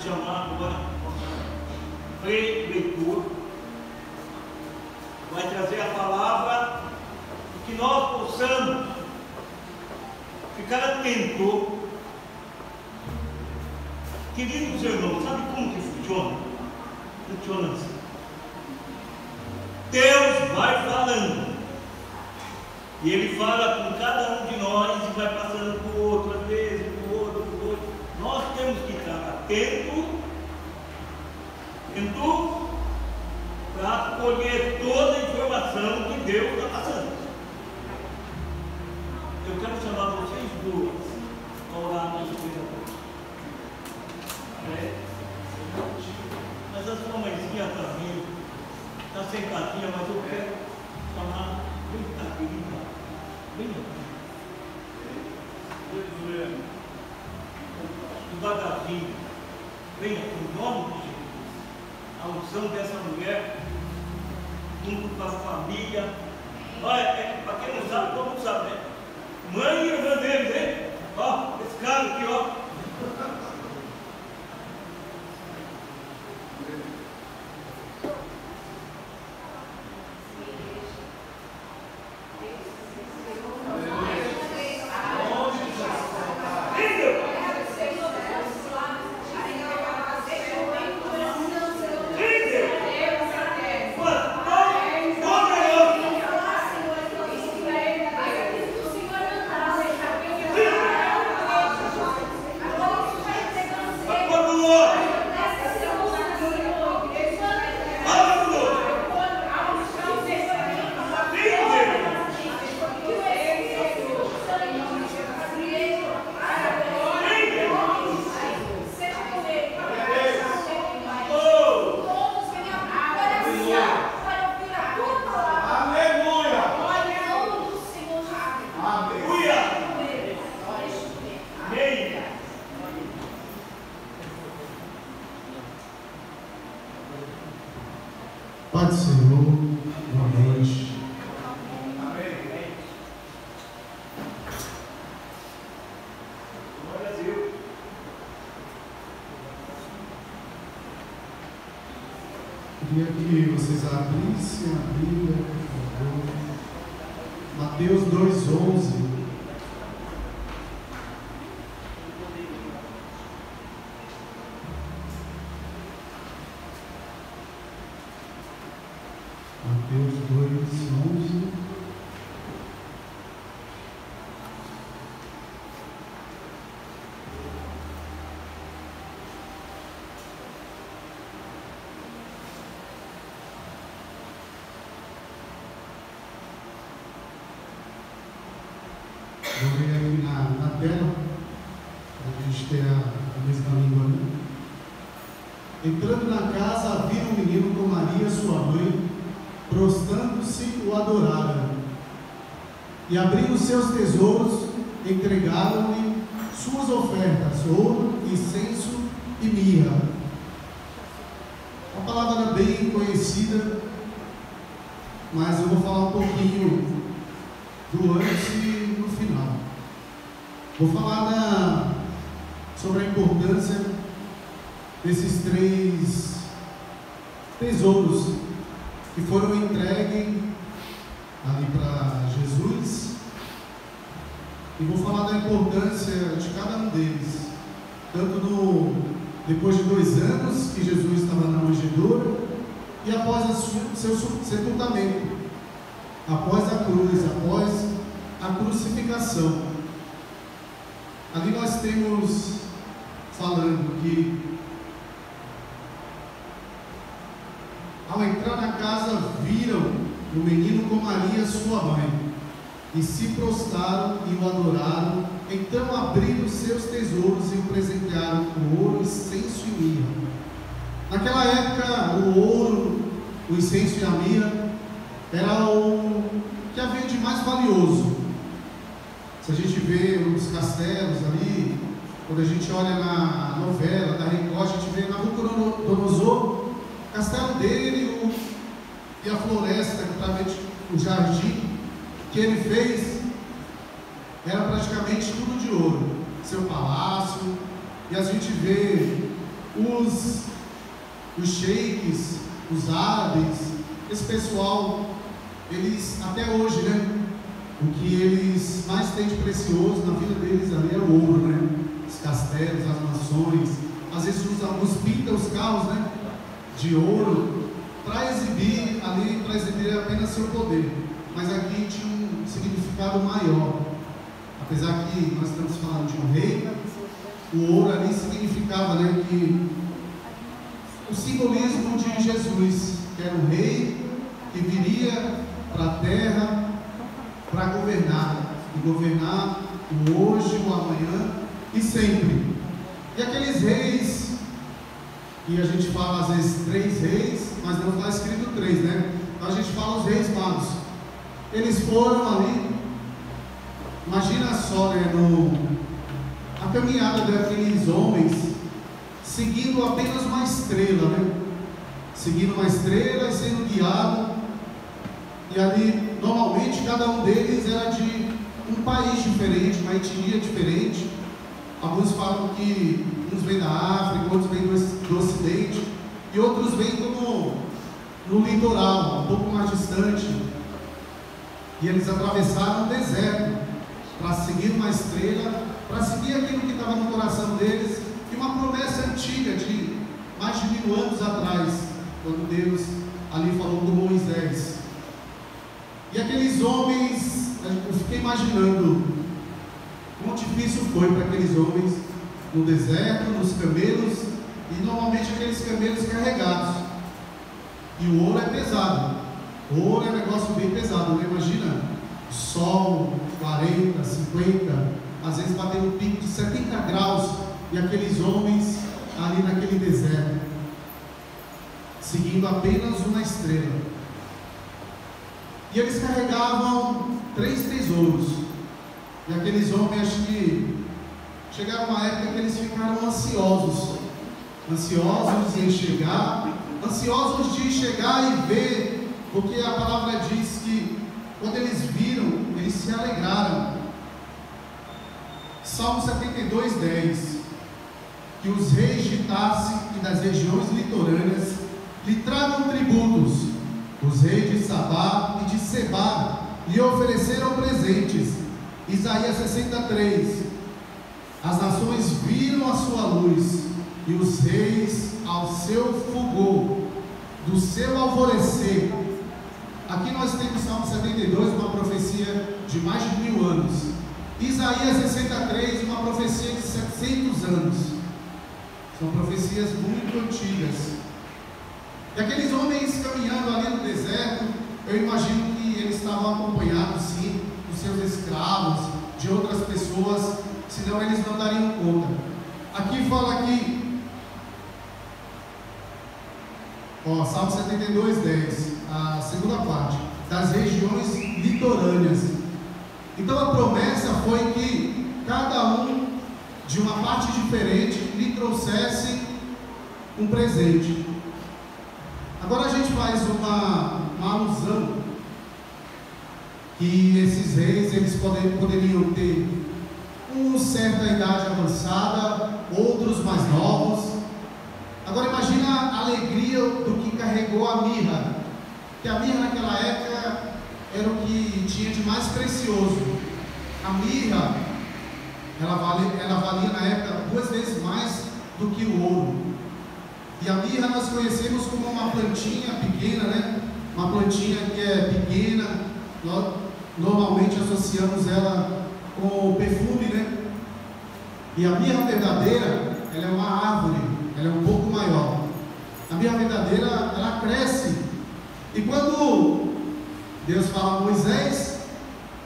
chamar agora pré-leitura, vai trazer a palavra e que nós possamos ficar atentos. Queridos irmãos, sabe como que funciona? Funciona assim. Deus vai falando, e Ele fala com cada um de nós e vai passando por outro, às vezes, por outro. Nós temos que estar atentos para colher toda a informação que Deus está passando. Eu quero chamar vocês duas para orar nessa coisa. Mas a sua mãezinha também está sentadinha, mas eu quero chamar bem querida, bem devagarzinho, venha com o nome de Jesus. A unção dessa mulher, junto com a família. Olha, para quem não sabe, todo mundo sabe, né? Mãe e irmã dele, né? Ó, esse cara aqui, ó. Pai do Senhor, boa noite. Amém. Glória a Deus. Queria que vocês abrissem a Bíblia, por favor. Mateus 2:11. Mateus 2:11. Vou ver aqui na tela, para a gente ter a mesma língua, né? Entrando na casa, viram um menino com Maria, sua mãe, prostrando-se, o adoraram. E abrindo seus tesouros, entregaram-lhe suas ofertas, ouro, incenso e mirra. A palavra era bem conhecida, mas eu vou falar um pouquinho do antes e no final. Vou falar sobre a importância desses 3 tesouros que foram entregues ali para Jesus, e vou falar da importância de cada um deles, tanto depois de 2 anos que Jesus estava na manjedoura e após seu sepultamento, após a cruz, após a crucificação. Ali nós temos falando que ao entrar na casa, viram o menino com Maria, sua mãe, e se prostraram e o adoraram. Então abriram seus tesouros e o presentearam com ouro, incenso e mirra. Naquela época, o ouro, o incenso e a mirra era o que havia de mais valioso. Se a gente vê os castelos ali, quando a gente olha na novela da Record, a gente vê Nabucodonosor, o castelo dele e a floresta, o jardim que ele fez, era praticamente tudo de ouro. Seu palácio, e a gente vê os sheiks, os árabes, esse pessoal, eles até hoje, né? O que eles mais têm de precioso na vida deles ali é o ouro, né? Os castelos, as mansões. Às vezes alguns pintam os carros, né? De ouro, para exibir ali, para exibir apenas seu poder. Mas aqui tinha um significado maior. Apesar que nós estamos falando de um rei, o ouro ali significava, né, que o simbolismo de Jesus, que era um rei que viria para a terra para governar, e governar o hoje, o amanhã e sempre. E aqueles reis, e a gente fala às vezes 3 reis, mas não está escrito 3, né? Então a gente fala os reis magos. Eles foram ali, imagina só, né, a caminhada daqueles homens, seguindo apenas uma estrela, né? Seguindo uma estrela e sendo guiado. E ali, normalmente, cada um deles era de um país diferente, uma etnia diferente. Alguns falam que uns vêm da África, outros vêm do Ocidente, e outros vêm como no litoral, um pouco mais distante. E eles atravessaram o deserto para seguir uma estrela, para seguir aquilo que estava no coração deles, e uma promessa antiga de mais de 1000 anos atrás, quando Deus ali falou com Moisés. E aqueles homens, eu fiquei imaginando quão difícil foi para aqueles homens no deserto, nos camelos, e normalmente aqueles camelos carregados. E o ouro é pesado, o ouro é um negócio bem pesado, né? Imagina, sol, 40, 50, às vezes batendo um pico de 70 graus, e aqueles homens ali naquele deserto, seguindo apenas uma estrela. E eles carregavam 3 tesouros. E aqueles homens, acho que chegaram uma época que eles ficaram ansiosos em chegar, ansiosos de chegar e ver, porque a palavra diz que quando eles viram, eles se alegraram. Salmo 72:10, que os reis de Tarse e das regiões litorâneas lhe tragam tributos. Os reis de Sabá e de Sebá lhe ofereceram presentes. Isaías 63. As nações viram a sua luz, e os reis ao seu fulgor, do seu alvorecer. Aqui nós temos Salmo 72, uma profecia de mais de 1000 anos. Isaías 63, uma profecia de 700 anos. São profecias muito antigas. E aqueles homens caminhando ali no deserto, eu imagino que eles estavam acompanhados, sim, dos seus escravos, de outras pessoas, senão eles não dariam conta. Aqui fala que, Salmo 72:10, a segunda parte, das regiões litorâneas. Então a promessa foi que cada um, de uma parte diferente, lhe trouxesse um presente. Agora a gente faz uma alusão que esses reis, eles poderiam ter uma certa idade avançada, outros mais novos. Agora imagina a alegria do que carregou a mirra, que a mirra naquela época era o que tinha de mais precioso. A mirra, ela valia na época 2 vezes mais do que o ouro. E a mirra nós conhecemos como uma plantinha pequena, né? Uma plantinha que é pequena, nós normalmente associamos ela com o perfume, né? E a mirra verdadeira, ela é uma árvore, ela é um pouco maior. A mirra verdadeira, ela cresce. E quando Deus fala a Moisés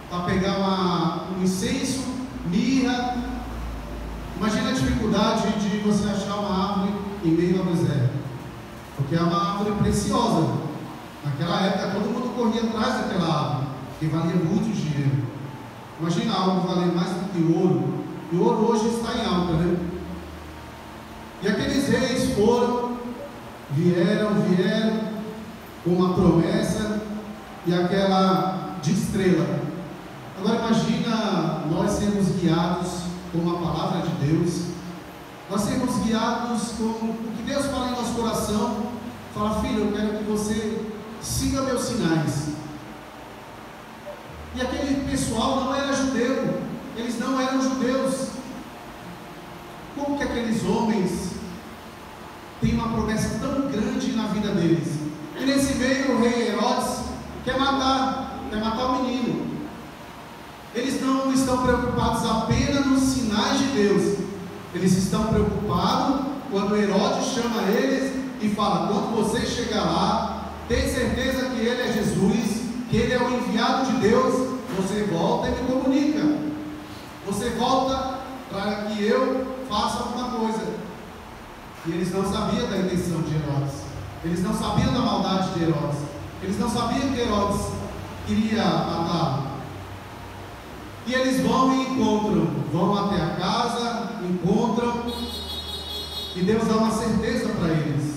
para pegar um incenso, mirra, imagina a dificuldade de você achar uma árvore em meio ao deserto, porque é uma árvore preciosa. Naquela época todo mundo corria atrás daquela árvore, que valia muito dinheiro. Imagina algo valer mais do que o ouro, e o ouro hoje está em alta, né? E aqueles reis vieram com uma promessa e aquela de estrela. Agora imagina nós sermos guiados com a palavra de Deus, nós sermos guiados com o que tem uma promessa tão grande na vida deles. E nesse meio o rei Herodes quer matar o menino. Eles não estão preocupados apenas nos sinais de Deus. Eles estão preocupados quando Herodes chama eles e fala: quando você chegar lá, tem certeza que ele é Jesus, que ele é o enviado de Deus, você volta e me comunica. Você volta para que eu faça alguma coisa. E eles não sabiam da intenção de Herodes. Eles não sabiam da maldade de Herodes. Eles não sabiam que Herodes iria matá-lo. E eles vão e encontram, vão até a casa, encontram, e Deus dá uma certeza para eles.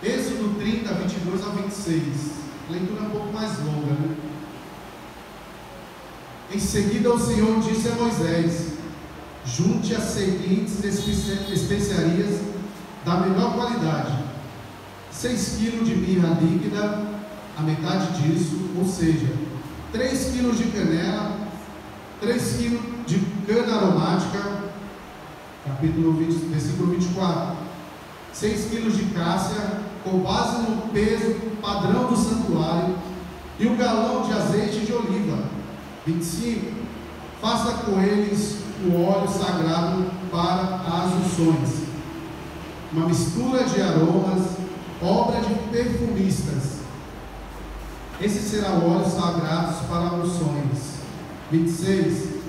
Êxodo 30, 22 a 26. A leitura é um pouco mais longa, né? Em seguida o Senhor disse a Moisés: junte as seguintes especiarias da melhor qualidade: 6 kg de mirra líquida, a metade disso, ou seja, 3 kg de canela, 3 kg de cana aromática, versículo 24, 6 kg de cássia, com base no peso padrão do santuário, e 1 galão de azeite de oliva. 25, faça com eles o óleo sagrado para as unções, uma mistura de aromas, obra de perfumistas. Esse será o óleo sagrado para unções. 26,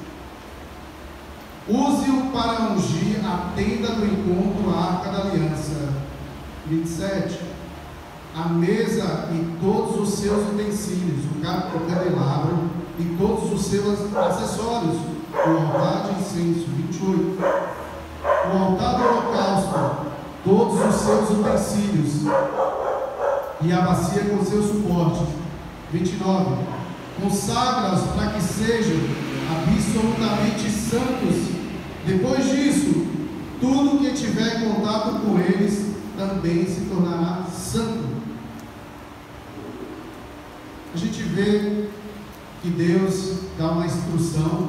use-o para ungir a tenda do encontro, a arca da aliança. 27, a mesa e todos os seus utensílios, o candelabro e todos os seus acessórios, o altar de incenso. 28, o altar do holocausto, todos os seus utensílios e a bacia com seus suportes. 29, consagra-os para que sejam absolutamente santos. Depois disso, tudo que tiver contato com eles também se tornará santo. A gente vê que Deus dá uma instrução.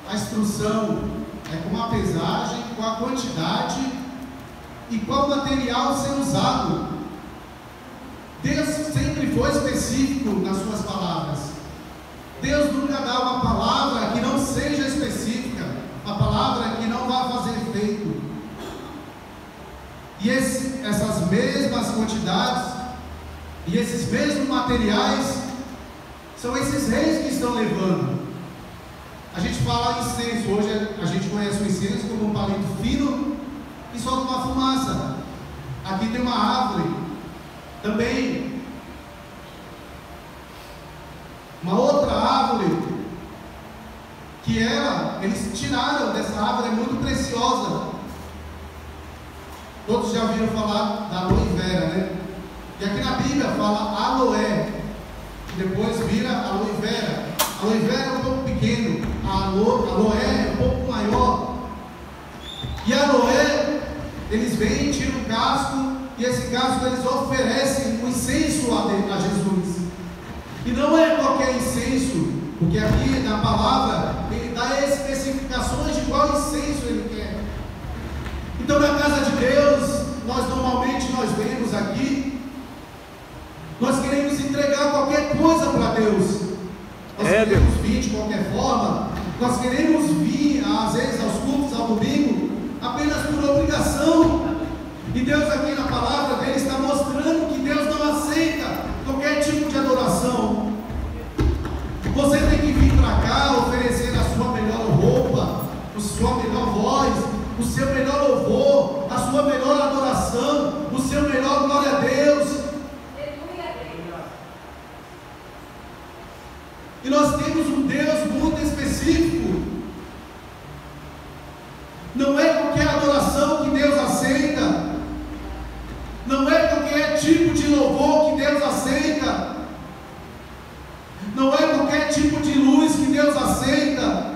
A instrução é com a pesagem, com a quantidade e qual material ser usado. Deus sempre foi específico nas suas palavras. Deus nunca dá uma palavra que não seja específica, uma palavra que não vá fazer efeito. E essas mesmas quantidades e esses mesmos materiais são esses reis que estão levando. A gente fala incenso, hoje a gente conhece o incenso como um palito fino que solta uma fumaça. Aqui tem uma árvore, também uma outra árvore, que eles tiraram dessa árvore, é muito preciosa. Todos já ouviram falar da aloe vera, né? E aqui na Bíblia fala aloé, que depois vira aloe vera. Aloe vera é um pouco pequeno, a aloé é um pouco maior. E a aloé, eles vêm, tiram o casco, e esse casco eles oferecem um incenso a Jesus. E não é qualquer incenso, porque aqui na palavra ele dá especificações de qual incenso ele quer. Então na casa de Deus, normalmente nós vemos aqui, nós queremos entregar qualquer coisa para Deus. Nós queremos vir de qualquer forma, nós queremos vir às vezes aos cultos, ao domingo, apenas por obrigação. E Deus aqui na palavra dele está mostrando que Deus não aceita qualquer tipo de adoração. Você tem que vir para cá oferecer a sua melhor roupa, a sua melhor voz, o seu melhor louvor, a sua melhor adoração, o seu melhor glória a Deus. E nós temos um Deus muito específico. Não é qualquer adoração que Deus aceita. Não é qualquer tipo de louvor que Deus aceita. Não é qualquer tipo de luz que Deus aceita.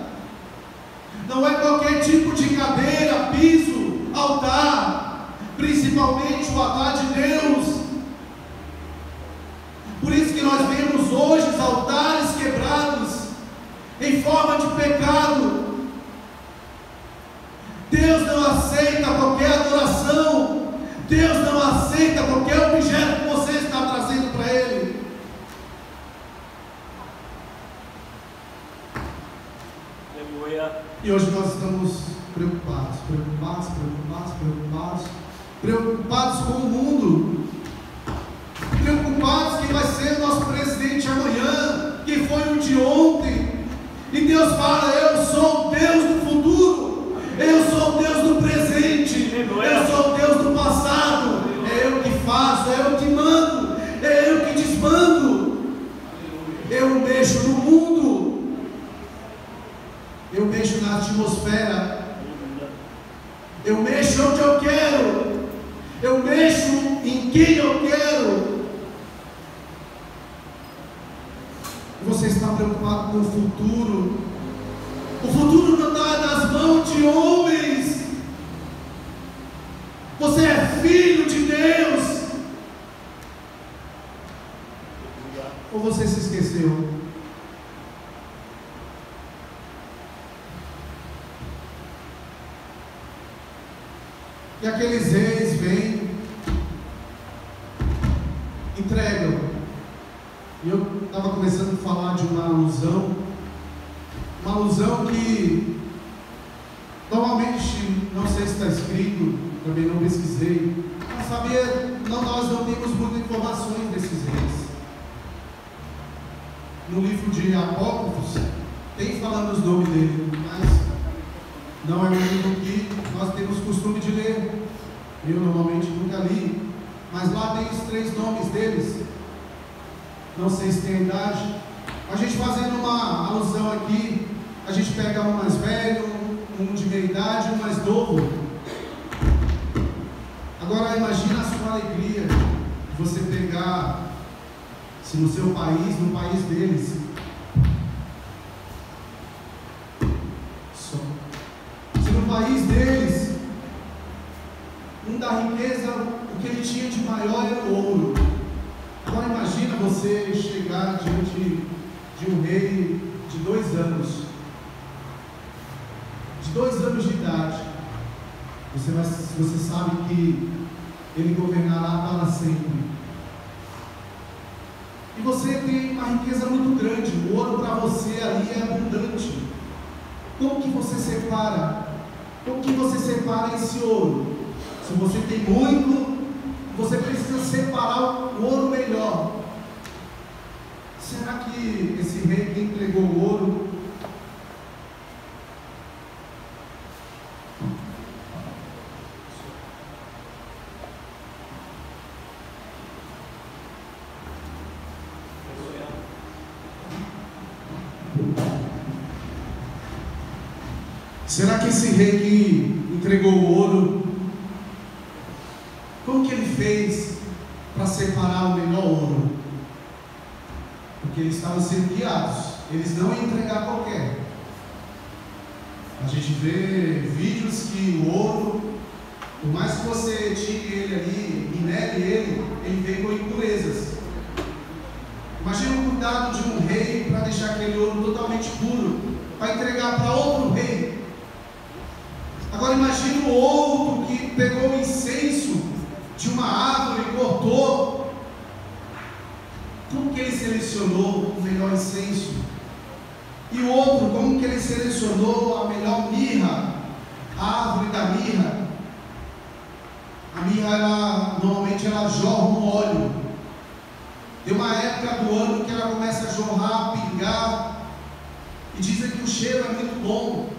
Não é qualquer tipo de cadeira, piso, altar. Principalmente o altar de Deus. Por isso que nós vemos hoje os altares quebrados em forma de pecado. Deus não aceita qualquer adoração Deus não aceita qualquer objeto que você está trazendo para Ele. E hoje nós estamos preocupados com o mundo, preocupados quem vai ser o nosso presidente amanhã, quem foi o de ontem. E Deus fala: eu sou o Deus do futuro, eu sou o Deus do presente, eu sou o Deus do passado. É eu que faço, é eu que mando, é eu que desmando. Eu mexo no mundo, eu mexo na atmosfera, eu mexo onde eu quero, eu mexo em quem eu quero. Você está preocupado com o futuro? O futuro não está nas mãos de homens. Você é filho de Deus. Ou você se esqueceu? E aqueles reis vêm, entregam. E eu estava começando a falar de uma alusão que normalmente, não sei se está escrito, também não pesquisei, mas nós não temos muitas informações desses reis. No livro de Apócrifos tem falando os nomes dele, mas não é um livro que nós temos costume de ler. Eu normalmente nunca li, mas lá tem os 3 nomes deles. Não sei se tem a idade. A gente fazendo uma alusão aqui, a gente pega um mais velho, um de meia idade e um mais novo. Agora imagina a sua alegria de você pegar, se no seu país, no país deles, se no país deles, da riqueza, o que ele tinha de maior era o ouro. Agora imagina você chegar diante de um rei de 2 anos, de idade. Você sabe que ele governará para sempre. E você tem uma riqueza muito grande, o ouro para você ali é abundante. Como que você separa? Como que você separa esse ouro? Se você tem muito, você precisa separar o ouro melhor. Será que esse rei que entregou o ouro que entregou o ouro, como que ele fez para separar o melhor ouro? Porque eles estavam sendo guiados, eles não iam entregar qualquer. A gente vê vídeos que o ouro, por mais que você tire ele ali, minere ele vem com impurezas. Imagina o cuidado de um rei para deixar aquele ouro totalmente puro, para entregar para outro rei. Agora imagine o outro que pegou o incenso de uma árvore e cortou. Como que ele selecionou o melhor incenso? E o outro, como que ele selecionou a melhor mirra, a árvore da mirra? A mirra, normalmente ela jorra um óleo. Tem uma época do ano que ela começa a jorrar, a pingar, e dizem que o cheiro é muito bom.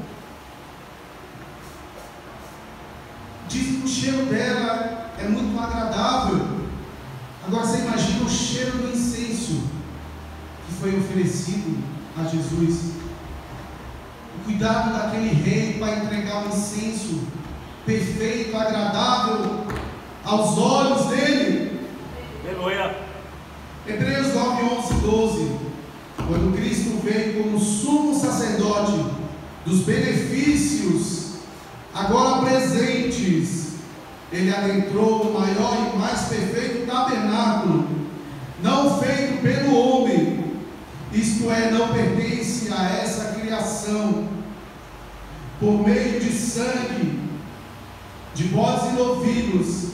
Dizem que o cheiro dela é muito agradável. Agora você imagina o cheiro do incenso que foi oferecido a Jesus. O cuidado daquele rei para entregar um incenso perfeito, agradável aos olhos dele. Aleluia. Hebreus 9:11-12. Quando Cristo veio como sumo sacerdote dos benefícios agora presentes, ele adentrou o maior e mais perfeito tabernáculo, não feito pelo homem, isto é, não pertence a essa criação, por meio de sangue, de bodes e novilhos,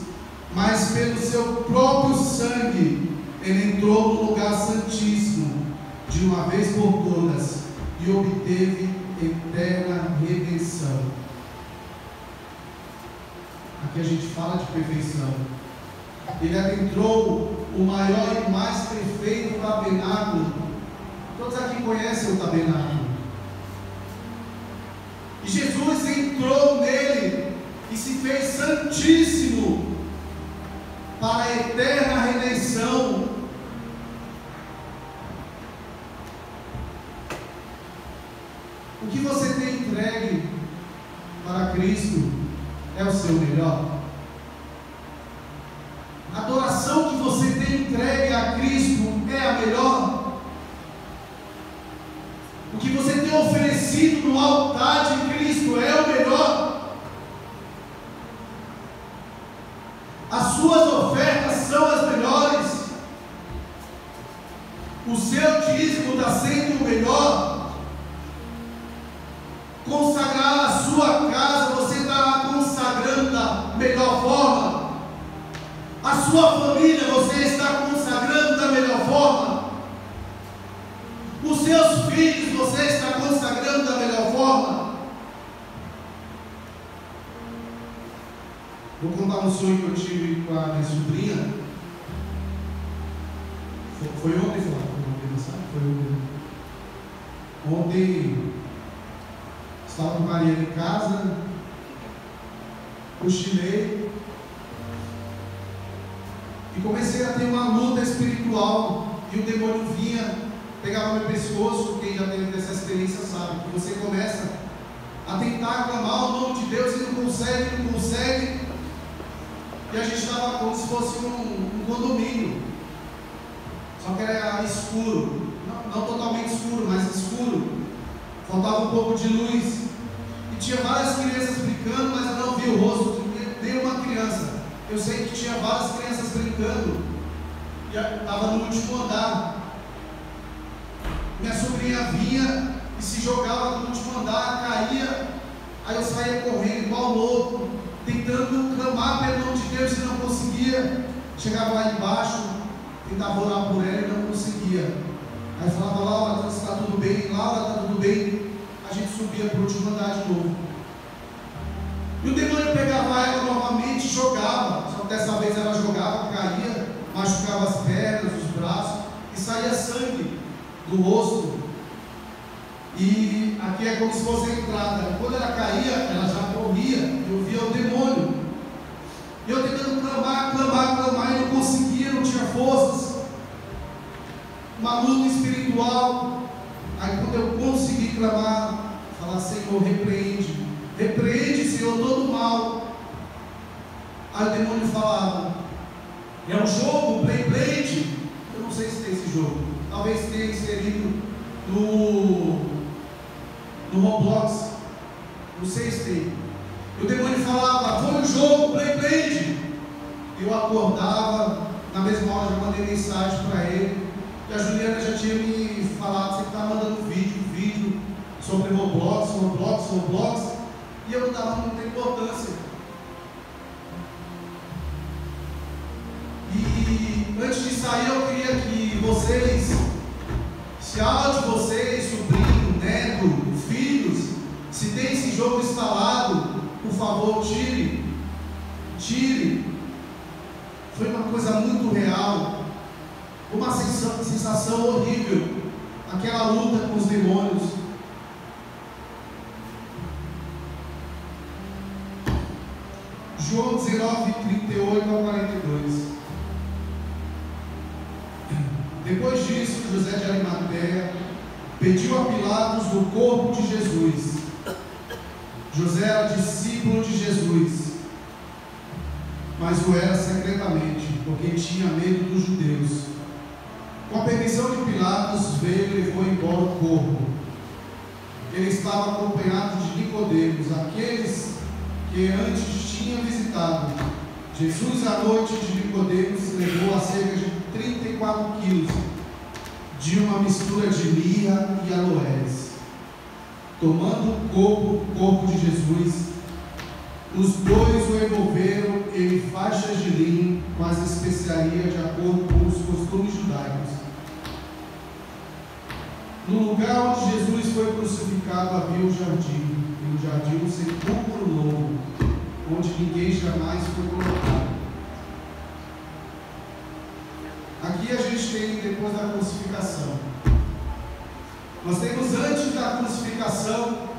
mas pelo seu próprio sangue, ele entrou no lugar santíssimo, de uma vez por todas, e obteve eterna redenção. Aqui a gente fala de perfeição. Ele adentrou o maior e mais perfeito tabernáculo. Todos aqui conhecem o tabernáculo. E Jesus entrou nele e se fez santíssimo para a eterna redenção. O que você tem entregue para Cristo é o seu melhor? A adoração que você tem entregue a Cristo é a melhor? O que você tem oferecido no altar de Cristo é o melhor? As suas ofertas são as melhores? O seu dízimo está sendo o melhor? Consagrar a sua casa, você está consagrando da melhor forma? A sua família, você está consagrando da melhor forma? Os seus filhos, você está consagrando da melhor forma? Vou contar um sonho que eu tive com a minha sobrinha. Foi ontem, Foi ontem. Estava com Maria em casa, cochilei e comecei a ter uma luta espiritual, e o demônio vinha, pegava meu pescoço. Quem já teve essa experiência sabe que você começa a tentar clamar o nome de Deus e não consegue, e a gente estava como se fosse um condomínio, só que era escuro, não totalmente escuro, mas escuro, faltava um pouco de luz. Tinha várias crianças brincando, mas eu não vi o rosto de nenhuma criança. Eu sei que tinha várias crianças brincando, e estava no último andar. Minha sobrinha vinha e se jogava no último andar, caía. Aí eu saía correndo igual louco, tentando clamar pelo nome de Deus e não conseguia. Chegava lá embaixo, tentava orar por ela e não conseguia. Aí falava: Laura, está tudo bem? Laura, está tudo bem? A gente subia para o último andar de novo. E o demônio pegava ela novamente e jogava. Só que dessa vez ela jogava, caía, machucava as pernas, os braços, e saía sangue do rosto. E aqui é como se fosse a entrada. Quando ela caía, ela já corria. Eu via o demônio. E eu tentando clamar, e não conseguia, não tinha forças. Uma luta espiritual. Aí quando eu consegui clamar, falar: Senhor, repreende, Senhor, todo mal. Aí o demônio falava: é um jogo, Blade. Eu não sei se tem esse jogo, talvez tenha inserido no Roblox, não sei se tem. E o demônio falava: foi um jogo, Blade. Eu acordava, na mesma hora já mandei mensagem para ele. E a Juliana já tinha me falado: você está mandando vídeo sobre Roblox, e eu não estava dando muita importância. E antes de sair, eu queria que vocês, se há de vocês, sobrinho, neto, filhos, se tem esse jogo instalado, por favor, tire. Foi uma coisa muito real. Uma sensação horrível, aquela luta com os demônios. João 19, 38 a 42. Depois disso, José de Arimateia pediu a Pilatos o corpo de Jesus. José era discípulo de Jesus, mas o era secretamente, porque tinha medo dos judeus. Com a permissão de Pilatos, veio e levou embora o corpo. Ele estava acompanhado de Nicodemos, aqueles que antes tinha visitado. Jesus, à noite de Nicodemos, levou a cerca de 34 quilos de uma mistura de mirra e aloés. Tomando o corpo de Jesus, Os dois o envolveram em faixas de linho com as especiarias de acordo com os costumes judaicos. No lugar onde Jesus foi crucificado havia um jardim, e no jardim um sepulcro novo, onde ninguém jamais foi colocado. Aqui a gente tem depois da crucificação. Nós temos antes da crucificação,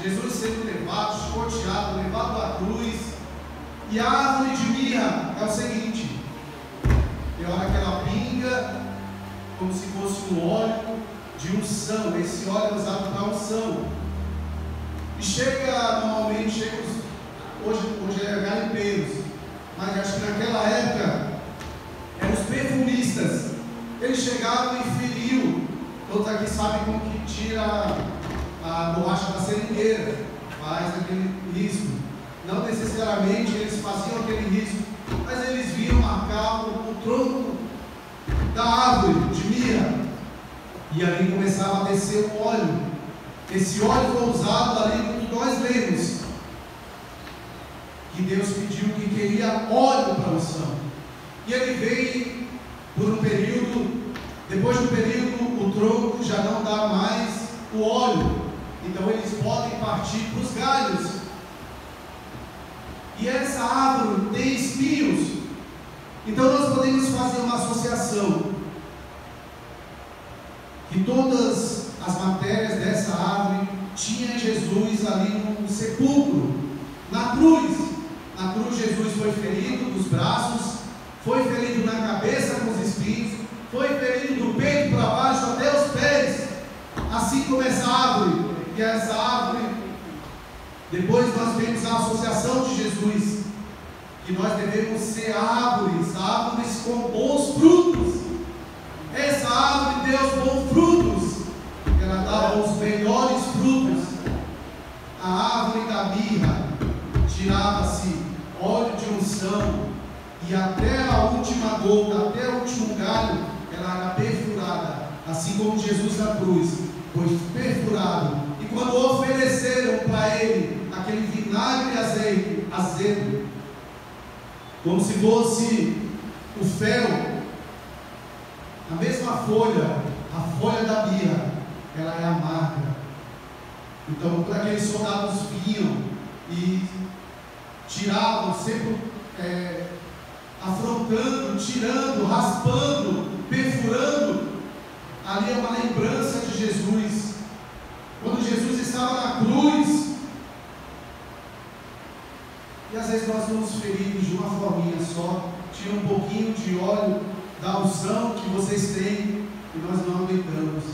Jesus sendo levado, chicoteado, levado à cruz. E a árvore de mirra é o seguinte: tem hora que ela pinga, como se fosse um óleo de unção. Esse óleo é usado para unção. E normalmente hoje é garimpeiros, mas acho que naquela época eram os perfumistas. Eles chegavam e feriam. Todos aqui sabem como que tira a borracha da seringueira, faz aquele risco. Não necessariamente eles faziam aquele risco, mas eles viam marcar o tronco da árvore de mirra, e ali começava a descer o óleo. Esse óleo foi usado ali, como nós lemos, que Deus pediu que queria óleo para a unção. E ele veio por um período, depois de um período o tronco já não dá mais o óleo, então eles podem partir para os galhos. E essa árvore tem espinhos, então nós podemos fazer uma associação que todas as matérias dessa árvore tinha Jesus ali no sepulcro, na cruz. Na cruz Jesus foi ferido dos braços, foi ferido na cabeça com os espinhos, foi ferido do peito para baixo até os pés, assim como essa árvore. E essa árvore, depois nós vemos a associação de Jesus, que nós devemos ser árvores com bons frutos. Essa árvore deu bons frutos, ela dava os melhores frutos. A árvore da mirra tirava-se óleo de unção, e até a última gota, até o último galho, ela era perfurada, assim como Jesus na cruz foi perfurado. E quando ofereceram para ele aquele vinagre e azedo, como se fosse o fel, a mesma folha, a folha da mirra, ela é amarga. Então, quando aqueles soldados vinham e tiravam, sempre afrontando, tirando, raspando, perfurando, ali é uma lembrança de Jesus. Quando Jesus estava na cruz, e às vezes nós somos feridos de uma forminha só, tira um pouquinho de óleo da unção que vocês têm, e nós não aguentamos.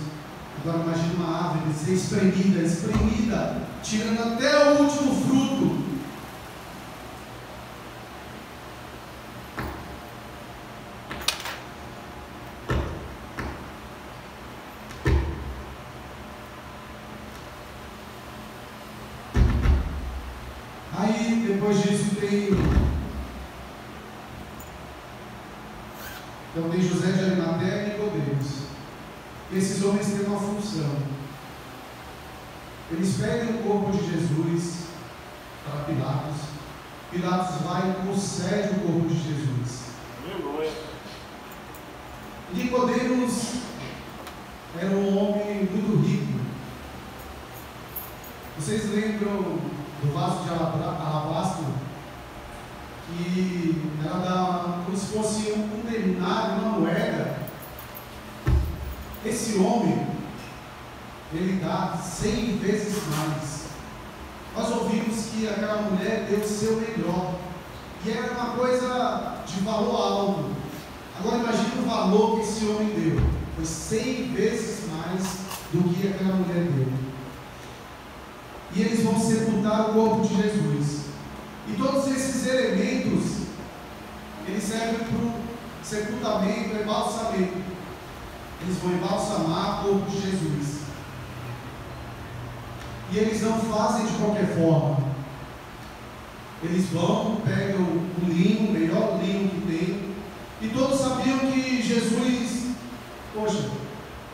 Agora imagine uma árvore ser espremida, tirando até o último fruto. Aí depois disso tem José de Arimateia e Nicodemos. Esses homens têm uma função. Eles pedem o corpo de Jesus para Pilatos. Pilatos vai e concede o corpo de Jesus. Nicodemos era um homem muito rico. Vocês lembram do vaso de alabastro? Que era como se fosse um denário, uma moeda. Esse homem, ele dá 100 vezes mais. Nós ouvimos que aquela mulher deu o seu melhor, e era uma coisa de valor alto. Agora imagine o valor que esse homem deu. Foi 100 vezes mais do que aquela mulher deu. E eles vão sepultar o corpo de Jesus. E todos esses elementos, eles servem para o sepultamento, embalsamento. Eles vão embalsamar o corpo de Jesus. E eles não fazem de qualquer forma. Eles vão, pegam o linho, o melhor linho que tem. E todos sabiam que Jesus,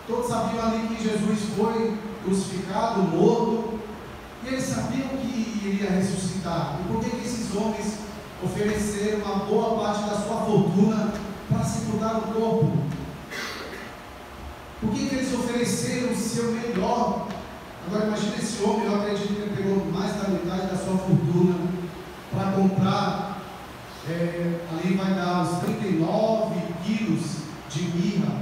todos sabiam ali que Jesus foi crucificado, morto. E eles sabiam que iria ressuscitar. E por que esse esses homens ofereceram uma boa parte da sua fortuna para sepultar o corpo? Por que eles ofereceram o seu melhor? Agora imagine esse homem, eu acredito que ele pegou mais da metade da sua fortuna para comprar, ali vai dar uns 39 quilos de mirra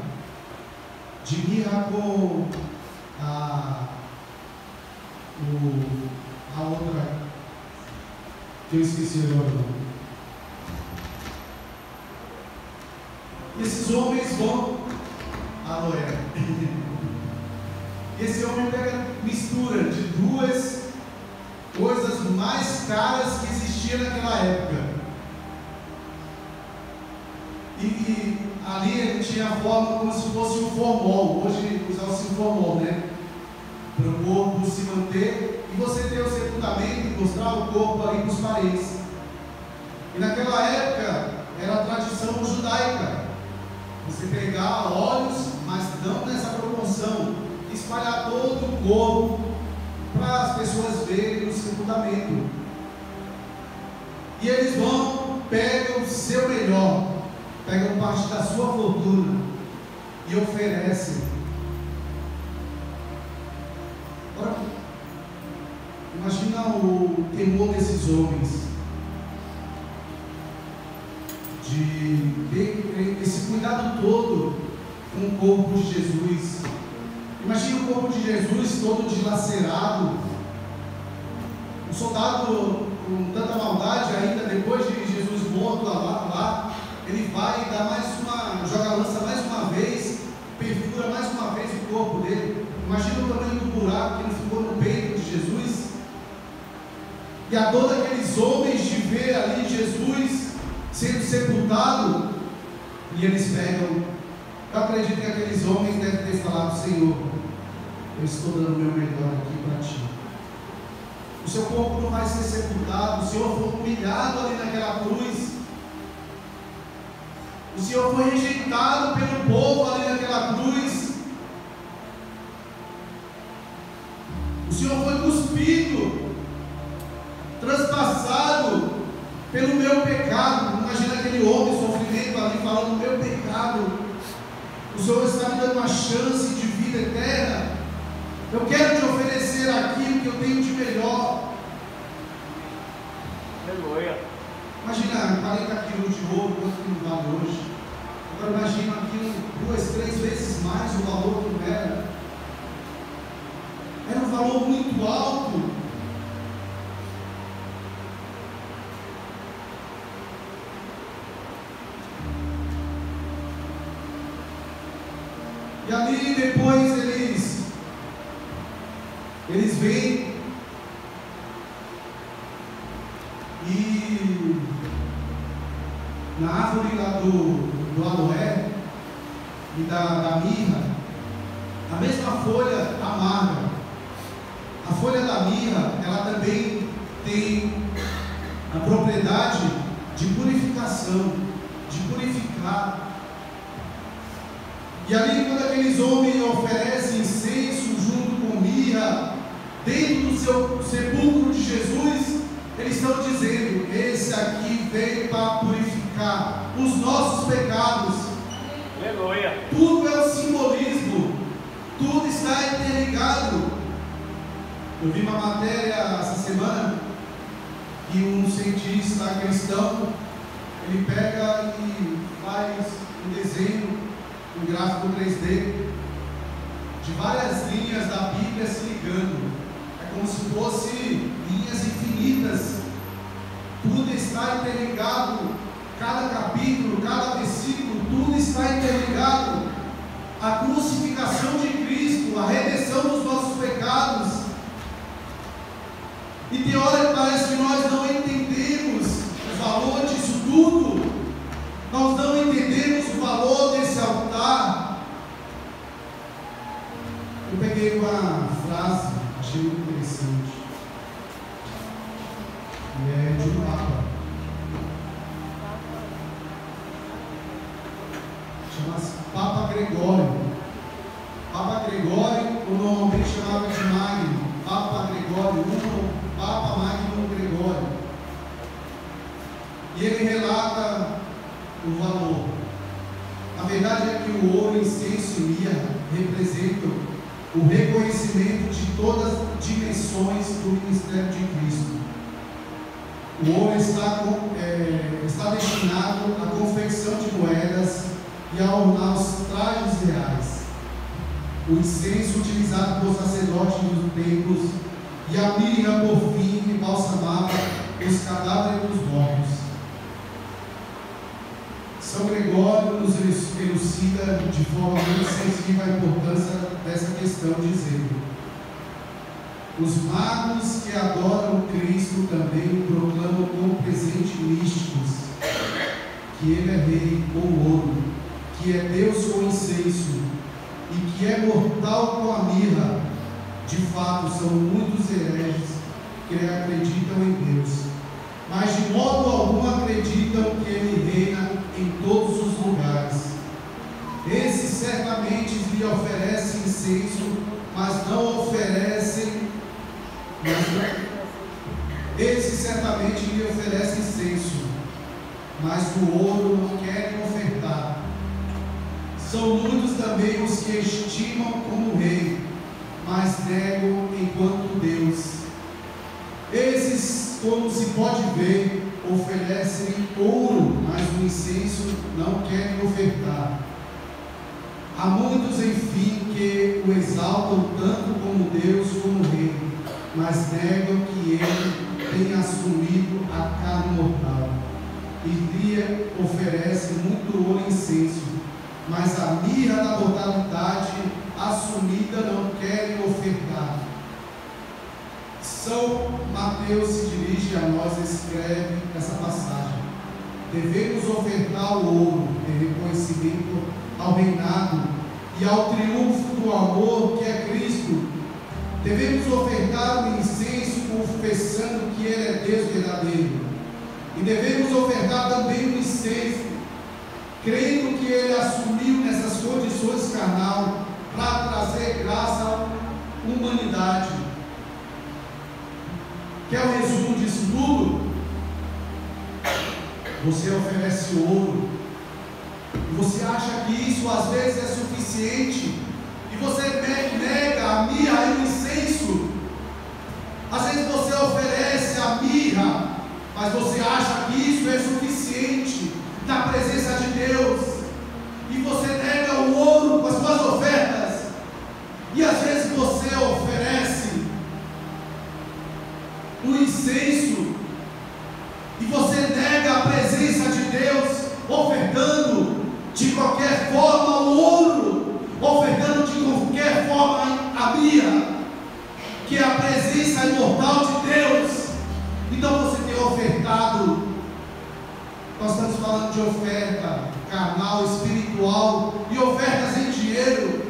com a outra, que eu esqueci agora. E esses homens vão, aloe. Esse homem pega mistura de duas coisas mais caras que existiam naquela época. E ali ele tinha a forma como se fosse um formol. Hoje usa-se um formol, né? Para o corpo se manter e você ter o sepultamento e mostrar o corpo ali para os parentes. E naquela época era a tradição judaica. Você pegar óleos, mas não nessa proporção, espalhar todo o corpo para as pessoas verem o sepultamento. E eles vão, pegam o seu melhor, pegam parte da sua fortuna e oferecem. Agora, imagina o temor desses homens de ter esse cuidado todo com o corpo de Jesus. Imagina o corpo de Jesus todo dilacerado, um soldado com tanta maldade ainda, depois de Jesus morto lá, ele vai e joga a lança mais uma vez, perfura mais uma vez o corpo dele. Imagina o tamanho do buraco que ele ficou no peito de Jesus, e a dor daqueles homens de ver ali Jesus sendo sepultado, e eles pegam. Eu acredito que aqueles homens devem ter falado: Senhor, eu estou dando o meu melhor aqui para Ti. O seu corpo não vai ser sepultado. O Senhor foi humilhado ali naquela cruz. O Senhor foi rejeitado pelo povo ali naquela cruz. O Senhor foi cuspido, transpassado pelo meu pecado. Imagina aquele homem sofrimento ali falando: meu pecado, o Senhor está me dando uma chance de vida eterna. Eu quero te oferecer aquilo que eu tenho de melhor. Aleluia. Imagina 40 quilos de ouro, quanto que não vale hoje? Agora imagina aquilo 2, 3 vezes mais o valor que era. Era um valor muito alto. E ali depois eles vêm e na árvore lá do aloé e da mirra, a mesma folha amarga. A folha da mirra, ela também tem a propriedade de purificação, de purificar. E ali, quando aqueles homens oferecem incenso junto com mirra, dentro do seu sepulcro de Jesus, eles estão dizendo: esse aqui veio para purificar os nossos pecados. Aleluia. Tudo é o simbolismo, tudo está interligado. Eu vi uma matéria essa semana que um cientista cristão, ele pega e faz um desenho, um gráfico 3D de várias linhas da Bíblia se ligando. É como se fosse linhas infinitas. Tudo está interligado. Cada capítulo, cada versículo, tudo está interligado. A crucificação de Cristo, a redenção dos nossos pecados. E tem hora que parece que nós não entendemos o valor disso tudo. Nós não entendemos o valor desse altar. Eu peguei uma frase, achei muito interessante, e é de um Papa, chama-se Papa Gregório. Papa Gregório, ou normalmente chamava de Magno, Papa Gregório I, Papa Magno Gregório. e ele relata o valor. A verdade é que o ouro, incenso e mirra representam o reconhecimento de todas as dimensões do ministério de Cristo. O ouro está destinado à confecção de moedas e a ornar os trajes reais. O incenso utilizado por sacerdotes dos templos e a mirra, por fim, embalsamava os cadáveres dos mortos. São Gregório nos elucida de forma muito sensível a importância dessa questão, dizendo: os magos que adoram Cristo também proclamam como presente místicos que Ele é rei com ouro, que é Deus com incenso e que é mortal com a mirra. De fato, são muitos hereges que acreditam em Deus, mas de modo algum acreditam que Ele reina em todos os lugares. Esses certamente lhe oferecem incenso, mas não oferecem. Esses certamente lhe oferecem incenso, mas o ouro não querem ofertar. São muitos também os que estimam como rei, mas negam enquanto Deus. Esses, como se pode ver, oferecem ouro, mas o incenso não querem ofertar. Há muitos, enfim, que o exaltam tanto como Deus como rei, mas negam que ele tenha assumido a carne mortal, e lhe oferecem muito ouro e incenso, mas a mirra da mortalidade assumida não querem ofertar. São Mateus se dirige a nós e escreve essa passagem: devemos ofertar o ouro em reconhecimento ao reinado e ao triunfo do amor que é Cristo. Devemos ofertar o incenso confessando que Ele é Deus verdadeiro, e devemos ofertar também o incenso crendo que Ele assumiu nessas condições carnal para trazer graça à humanidade. Quer o resumo disso tudo? Você oferece ouro e você acha que isso às vezes é suficiente, e você nega a mirra e o incenso. Às vezes você oferece a mirra, mas você acha que isso é suficiente na presença de Deus, e você nega o ouro com as suas ofertas. E às vezes você oferece o incenso e você nega a presença de Deus, ofertando de qualquer forma o ouro, ofertando de qualquer forma a mirra, que é a presença imortal de Deus. Então você tem ofertado. Nós estamos falando de oferta carnal, espiritual e ofertas em dinheiro.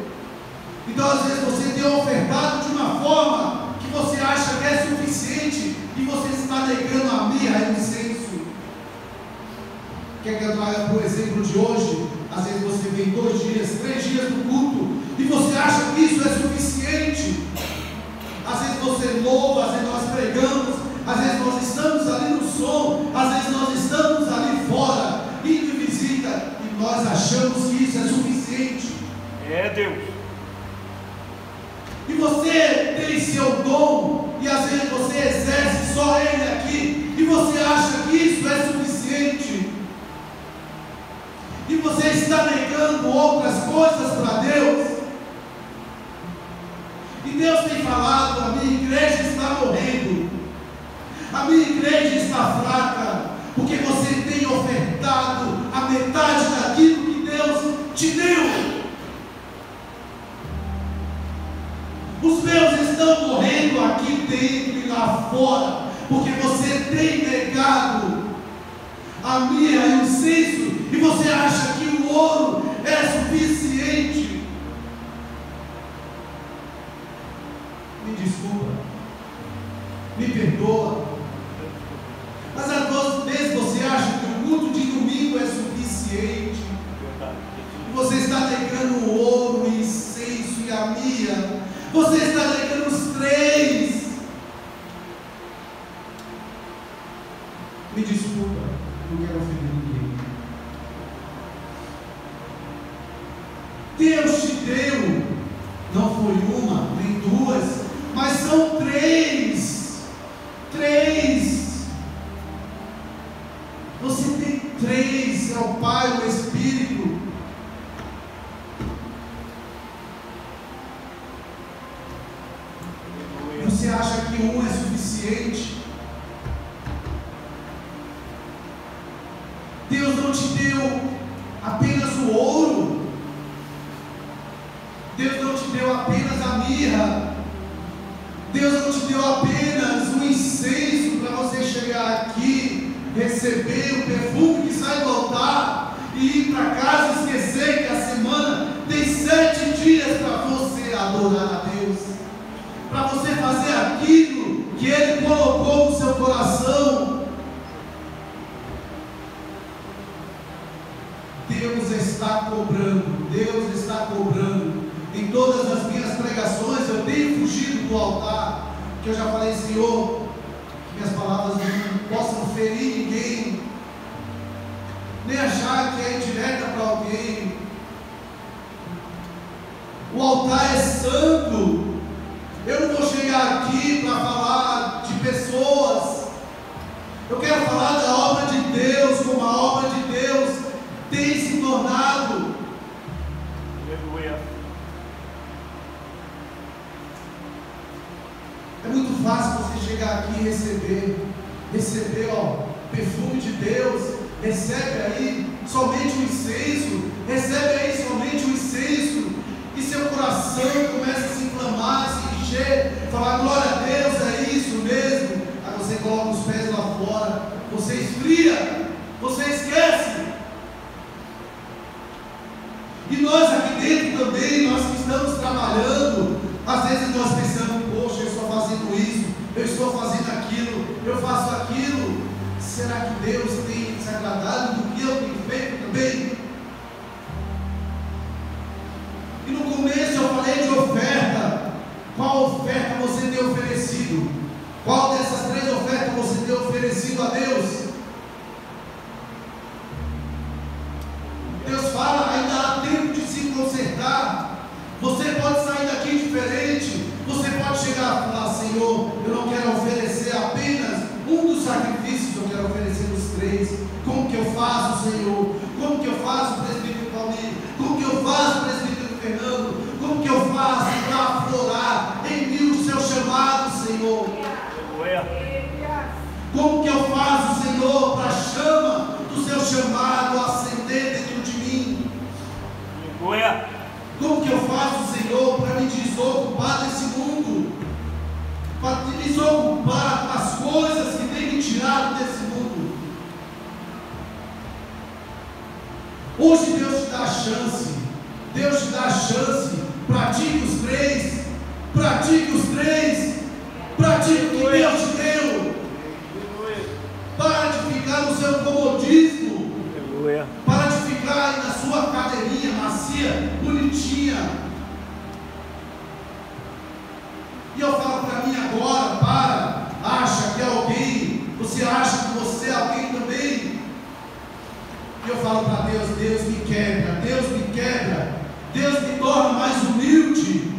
Então às vezes você tem ofertado de uma forma que você acha que é suficiente, e você está negando a mirra e o incenso. Quer que eu traga para o exemplo de hoje? Às vezes você vem 2 dias, 3 dias no culto e você acha que isso é suficiente. Às vezes você louva, às vezes nós pregamos, às vezes nós estamos ali no som, às vezes nós estamos ali fora, indo em visita, e nós achamos que isso é suficiente. É Deus. E você tem seu dom, e às vezes você exerce só ele aqui, e você acha que isso é suficiente. E você está negando outras coisas para Deus. E Deus tem falado: a minha igreja está morrendo, a minha igreja está fraca, porque você tem ofertado a metade daquilo que Deus te deu. Os meus estão morrendo aqui dentro e lá fora, porque você tem negado a mirra e o incenso, e você acha que o ouro é suficiente. Me desculpa, me perdoa, mas às vezes você acha que o culto de domingo é suficiente, e você está negando o ouro, o incenso e a mirra. Você está negando os 3. Me desculpa, porque quero ofender ninguém. Deus te deu, não foi uma, nem duas, mas são três. Três. Você tem três, é o Pai, o Espírito. Você acha que um é suficiente? Deus não te deu apenas o ouro. Deus não te deu apenas a mirra. Deus não te deu apenas o incenso para você chegar aqui, receber o perfume que sai do altar e ir para casa e esquecer que a semana tem 7 dias para você adorar a Deus, para você fazer aquilo que Ele colocou no seu coração. Deus está cobrando, Deus está cobrando. Em todas as minhas pregações eu tenho fugido do altar, que eu já falei, Senhor, que minhas palavras não possam ferir ninguém, nem achar que é indireta para alguém. O altar é santo. Eu não vou chegar aqui para falar de pessoas. Eu quero falar da obra de Deus, como a obra de Deus tem se tornado. Aleluia. É muito fácil você chegar aqui e receber, perfume de Deus. Recebe aí somente o incenso, recebe aí somente o incenso, e seu coração começa a se inflamar, se encher, falar glória a Deus, é isso mesmo. Aí você coloca os pés lá fora, você esfria, você esquece. E nós aqui dentro também, nós que estamos trabalhando, às vezes nós pensamos, poxa, eu estou fazendo isso, eu estou fazendo aquilo, eu faço aquilo. Será que Deus tem se agradado do que eu tenho feito também? E no começo eu falei de oferta. Qual oferta você tem oferecido? Qual dessas 3 ofertas você tem oferecido a Deus? Deus fala, ainda há tempo de se consertar. Você pode sair daqui diferente. Você pode chegar e falar, Senhor, eu não quero oferecer apenas um dos sacrifícios, eu quero oferecer os 3. Como que eu faço, Senhor? Como que eu faço, presbítero Paulinho? Como que eu faço, presbítero Fernando? Como que eu faço para aflorar em mim o seu chamado, Senhor? Como que eu faço, Senhor, para a chama do seu chamado acender dentro de mim? Como que eu faço, Senhor, para me desocupar desse mundo? Para me desocupar com as coisas que tem me tirado desse mundo? Hoje Deus te dá a chance. Deus te dá a chance. Pratique os 3. Pratique os 3. Pratique o que Deus te deu. Para de ficar no seu comodismo. Para de ficar aí na sua cadeirinha macia, bonitinha. E eu falo para mim agora, acha que é alguém, você acha que você é alguém também. E eu falo para Deus, Deus me quebra, Deus me quebra, Deus me torna mais humilde.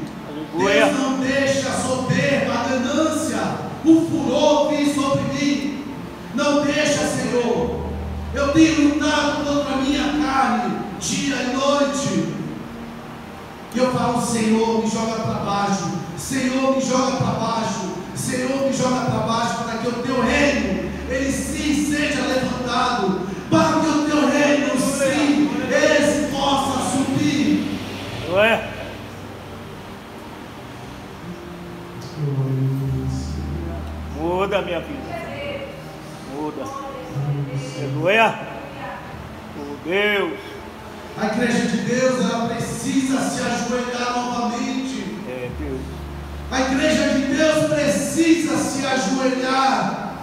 Deus não deixa a soberba, a ganância, o furor vir sobre mim. Não deixa, Senhor. Eu tenho lutado contra a minha carne, dia e noite. E eu falo, Senhor, me joga para baixo. Senhor, me joga para baixo. Senhor, me joga para baixo, para que o teu reino, ele sim seja levantado. Para que o teu reino, sim, esse possa subir. Muda minha vida. Muda. Aleluia. Oh Deus. A igreja de Deus, ela precisa se ajoelhar novamente. Deus. A igreja de Deus precisa se ajoelhar.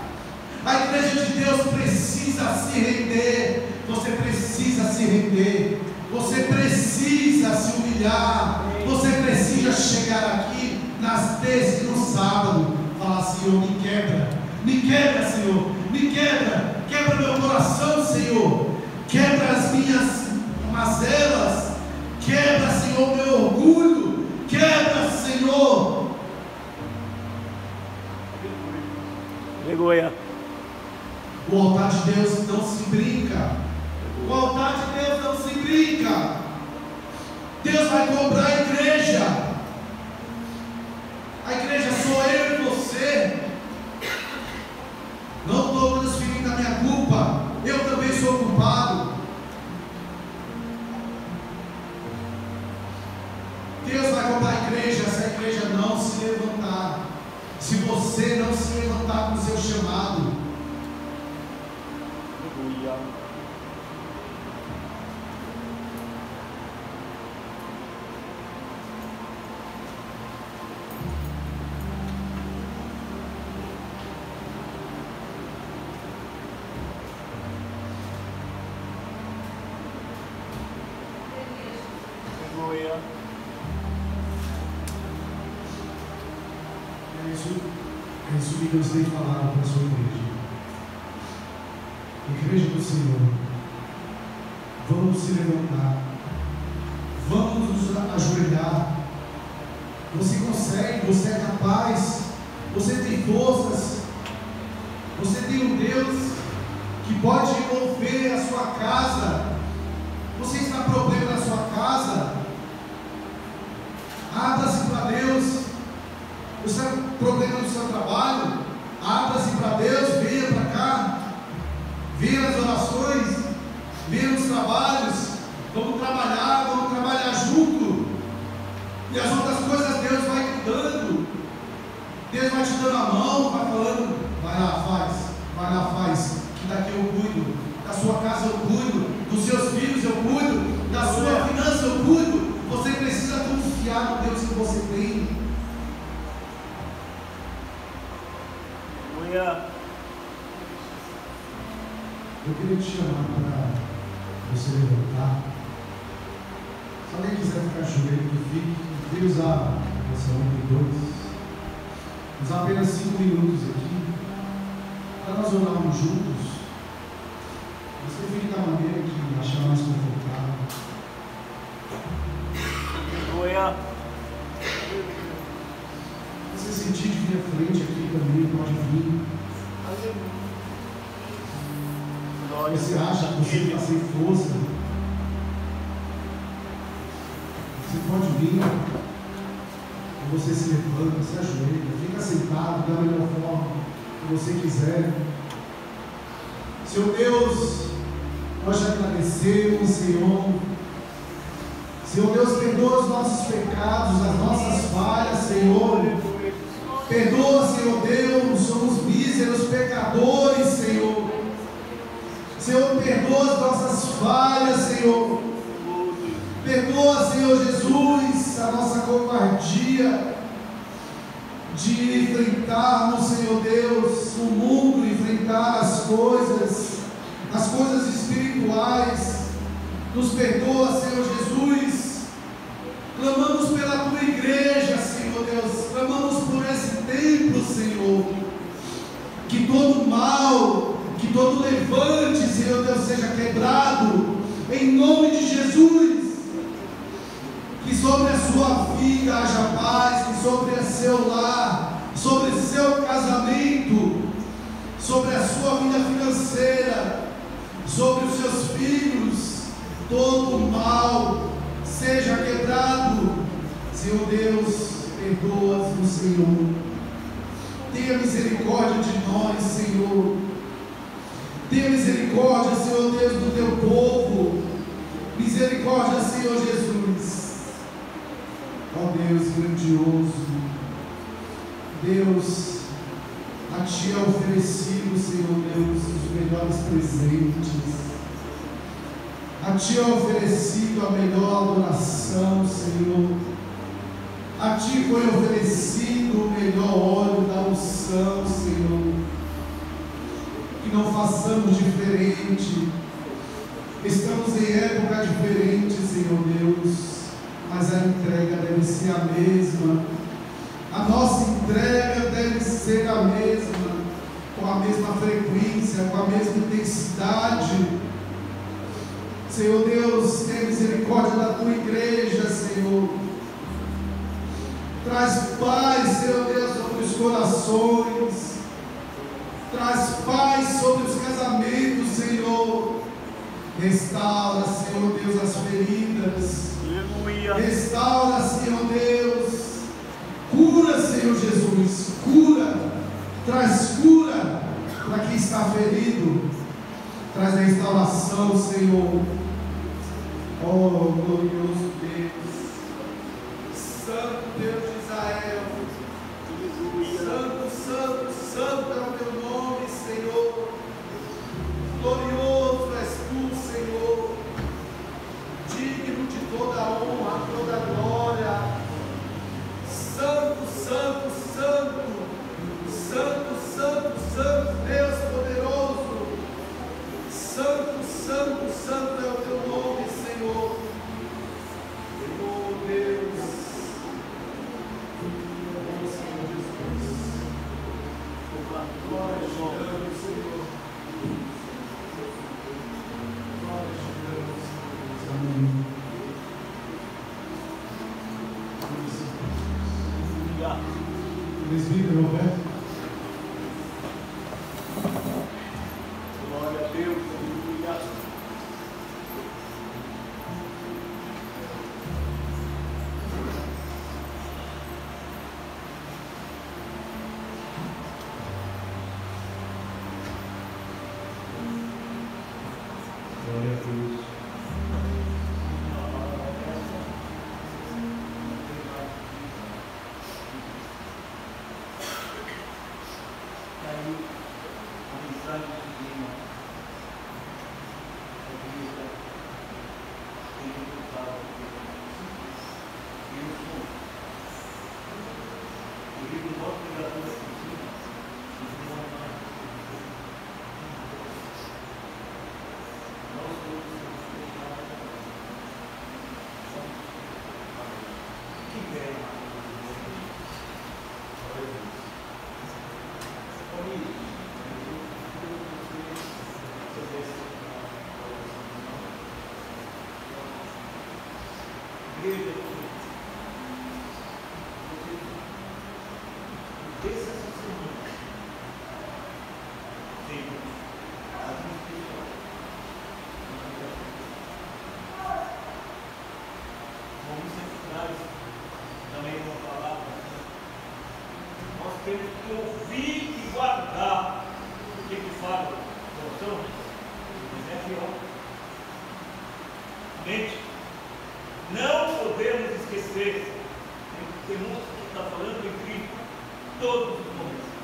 A igreja de Deus precisa se render. Você precisa se render. Você precisa se humilhar. Você precisa chegar aqui nas terças e no sábado. Falar, Senhor, me quebra, Senhor, me quebra meu coração, Senhor. Senhor. Quebra as minhas mazelas. Quebra, Senhor, meu orgulho. Quebra, Senhor. Aleluia. O altar de Deus não se brinca. O altar de Deus não se brinca. Deus vai cobrar a igreja. A igreja sou eu e você. Não estou transferindo a minha culpa. Eu também sou culpado. Deus vai cobrar a igreja se a igreja não se levantar. Se você não se levantar com o seu chamado. Aleluia. Aleluia. É isso que Deus tem falado para a sua igreja. Igreja do Senhor, vamos se levantar, vamos nos ajoelhar. Você consegue, você é capaz, você tem forças, você tem um Deus que pode mover a sua casa. Você está com problema na sua casa? Abra-se para Deus. Você está com problema no seu trabalho? Abra-se para Deus, venha para cá. Venha nas orações, venha nos trabalhos. Vamos trabalhar junto. E as outras coisas Deus vai cuidando. Deus vai te dando a mão, vai falando, vai lá, faz, que daqui eu cuido. Da sua casa eu cuido, dos seus filhos eu cuido, da sua finança eu cuido. Você precisa confiar no Deus que você tem. Eu queria te chamar para você levantar. Se alguém quiser ficar joelho, que fique. Eu queria usar essa 1 e 2. Usar apenas 5 minutos aqui, para nós orarmos juntos. Você fique da maneira que achar mais confortável. Você sentir de vir à frente aqui também, pode vir. Você acha que você está sem força? Você pode vir. Ou você se levanta, se ajoelha, fica sentado da melhor forma que você quiser. Seu Deus, nós te agradecemos, Senhor. Senhor Deus, perdoa os nossos pecados, as nossas falhas, Senhor. Perdoa, Senhor Deus, somos míseros pecadores, Senhor. Senhor, perdoa as nossas falhas, Senhor. Perdoa, Senhor Jesus, a nossa covardia de enfrentarmos, Senhor Deus, o mundo, enfrentar as coisas espirituais. Nos perdoa, Senhor Jesus. Clamamos pela tua igreja, Senhor Deus. Clamamos por esse templo, Senhor. Que todo mal, que todo levante, Senhor Deus, seja quebrado, em nome de Jesus. Que sobre a sua vida haja paz, que sobre o seu lar, sobre o seu casamento, sobre a sua vida financeira, sobre os seus filhos, todo mal seja quebrado. Senhor Deus, perdoa-nos, Senhor. Tenha misericórdia de nós, Senhor. Tenha misericórdia, Senhor Deus, do teu povo. Misericórdia, Senhor Jesus. Ó Deus grandioso, Deus, a Ti é oferecido, Senhor Deus, os melhores presentes. A Ti é oferecido a melhor adoração, Senhor. A Ti foi oferecido o melhor óleo da unção, Senhor. Que não façamos diferente. Estamos em época diferente, Senhor Deus, mas a entrega deve ser a mesma. A nossa entrega deve ser a mesma, com a mesma frequência, com a mesma intensidade. Senhor Deus, tenha misericórdia da tua igreja, Senhor. Traz paz, Senhor Deus, sobre os corações. Traz paz sobre os casamentos, Senhor. Restaura, Senhor Deus, as feridas. Aleluia. Restaura, Senhor Deus. Cura, Senhor Jesus. Cura. Traz cura para quem está ferido. Traz restauração, Senhor. Oh, glorioso Deus. Santo Deus de Israel. Santo, santo, santo é o teu nome, Senhor. Glorioso és tu, Senhor. Digno de toda a honra, toda a glória. Santo, santo, santo. Santo, santo, santo, Deus poderoso. Santo, santo, santo é o teu nome, Senhor. Oh Deus. Oh Senhor Jesus. Glória a Deus, Senhor. Glória a Deus. Amém. Presbítero Roberto. Glória a Deus, aleluia. Glória a Deus. Caiu a mensagem divina. A igreja tem resultado. Eu sou. O livro mostra que a tua cima. Nós todos que belo. Temos que ouvir e guardar o que fala o coração, mas é pior. Mente, não podemos esquecer, temos que estar falando em Cristo todos os momentos.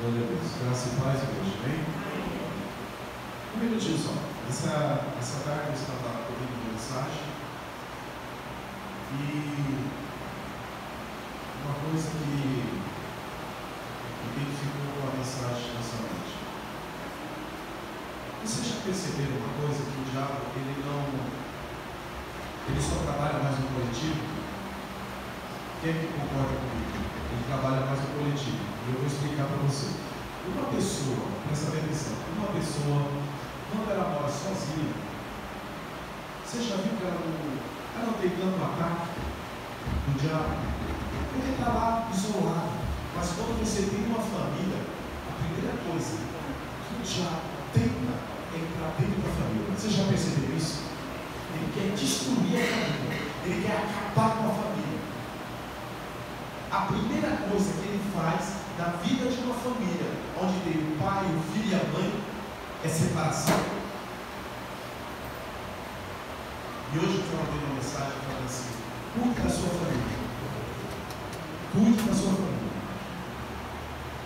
Glória a Deus. Graça e paz, igreja. Amém? Um minutinho só. Essa tarde eu estava ouvindo uma mensagem e uma coisa que identificou com a mensagem nessa noite. Vocês já perceberam uma coisa, que o diabo ele só trabalha mais no coletivo? Quem é que concorda comigo? Ele trabalha mais no coletivo. E eu vou explicar para você. Uma pessoa, presta bem atenção, uma pessoa, quando ela mora sozinha, você já viu que ela não tem tanto ataque do diabo? Porque está lá isolado. Mas quando você tem uma família, a primeira coisa que o diabo tenta entrar dentro da família. Você já percebeu isso? Ele quer destruir a família. Ele quer acabar com a família. A primeira coisa que ele faz na vida de uma família, onde tem o pai, o filho e a mãe, é separação. E hoje eu estava vendo uma mensagem falando assim: cuide da sua família. Cuide da sua família.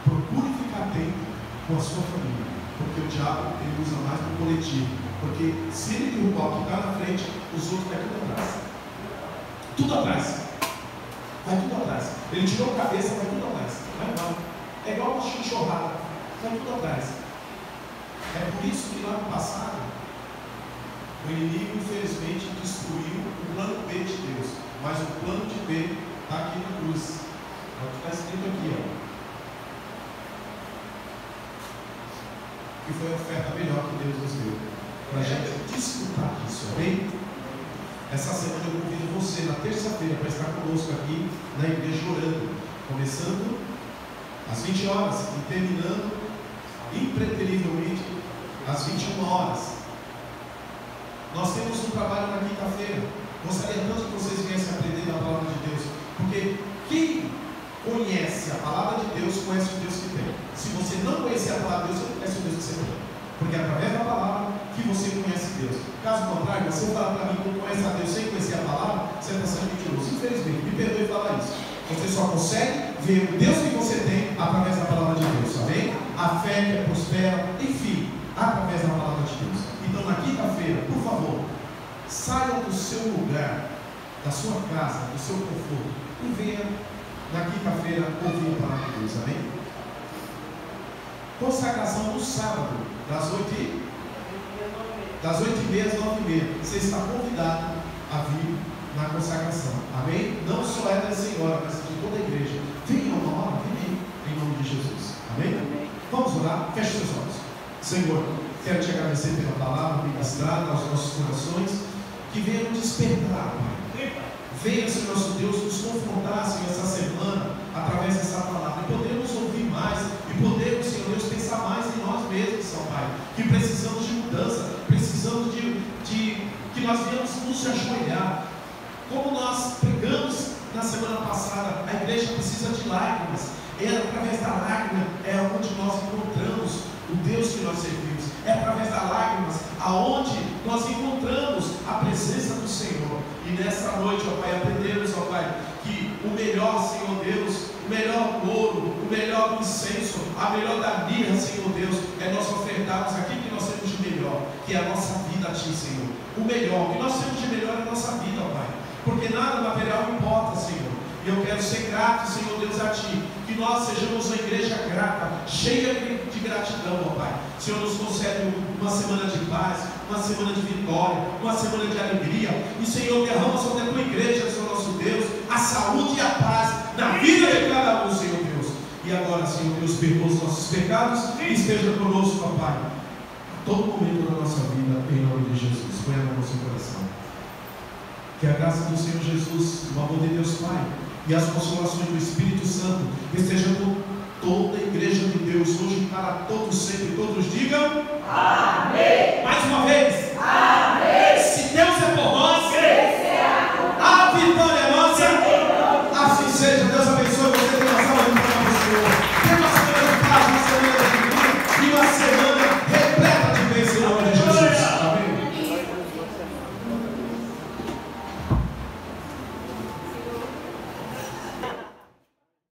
Procure ficar atento com a sua família. Porque o diabo ele usa mais no coletivo. Porque se ele derrubar o que está na frente, os outros vai tudo atrás. Tudo atrás. Vai tudo atrás. Ele tirou a cabeça, vai tudo atrás. Vai embora. É igual uma enxurrada. Vai tudo atrás. É por isso que lá no passado, o inimigo infelizmente destruiu o plano B de Deus. Mas o plano de B está aqui na cruz. É o que está escrito aqui, ó. que foi a oferta melhor que Deus nos deu, para a gente desfrutar disso, amém? Essa semana eu convido você, na terça-feira, para estar conosco aqui na igreja orando, começando às 20 horas e terminando impreterivelmente às 21 horas. Nós temos um trabalho na quinta-feira. Gostaria tanto que vocês viessem aprender da palavra de Deus, porque quem conhece a palavra de Deus conhece o Deus que tem. Se você não conhecer a palavra de Deus, você não conhece o Deus que você tem, porque é através da palavra que você conhece Deus. Caso contrário, você falar para mim que não conhece a Deus sem conhecer a palavra, você está sendo mentiroso. Infelizmente, me perdoe falar isso. Você só consegue ver o Deus que você tem através da palavra de Deus, amém? A fé que prospera, enfim, através da palavra de Deus. Então, na quinta-feira, por favor, saia do seu lugar, da sua casa, do seu conforto, e venha na quinta-feira ouvir a palavra de Deus, amém? Consagração no sábado, das 8h30 às 9h30. Você está convidado a vir na consagração, amém? Não só é da senhora, mas de toda a igreja. Venha uma hora, venha em nome de Jesus, amém? Vamos orar, feche seus olhos. Senhor, quero te agradecer pela palavra ministrada aos nossos corações, que venha nos despertar, Pai. Venha, Senhor nosso Deus, nos confrontar, Senhor, essa semana, através dessa palavra, e podemos ouvir mais, e podemos, Senhor Deus, pensar mais em nós mesmos, São Pai, que precisamos de mudança, precisamos de que nós viemos nos ajoelhar. Como nós pregamos na semana passada, a igreja precisa de lágrimas. É através da lágrima é onde nós encontramos o Deus que nós servimos. É através das lágrimas aonde nós encontramos a presença do Senhor. E nessa noite, ó Pai, aprendemos, ó Pai, que o melhor, Senhor Deus, o melhor ouro, o melhor incenso, a melhor da mirra, Senhor Deus, é nós ofertarmos aquilo que nós temos de melhor, que é a nossa vida a Ti, Senhor. O melhor, o que nós temos de melhor é a nossa vida, ó Pai, porque nada material importa, Senhor. E eu quero ser grato, Senhor Deus, a Ti, que nós sejamos uma igreja grata, cheia de gratidão, ó Pai. Senhor, nos concede uma semana de paz, uma semana de vitória, uma semana de alegria. E Senhor, derrama sobre a Tua igreja, Senhor nosso Deus, a saúde e a paz na vida de cada um, Senhor Deus. E agora, Senhor Deus, perdoa os nossos pecados e esteja conosco, ó Pai, a todo momento da nossa vida, em nome de Jesus. Põe a mão no seu coração. Que a graça do Senhor Jesus, o amor de Deus Pai e as consolações do Espírito Santo estejam com toda a igreja de Deus, hoje para todos sempre, todos digam amém.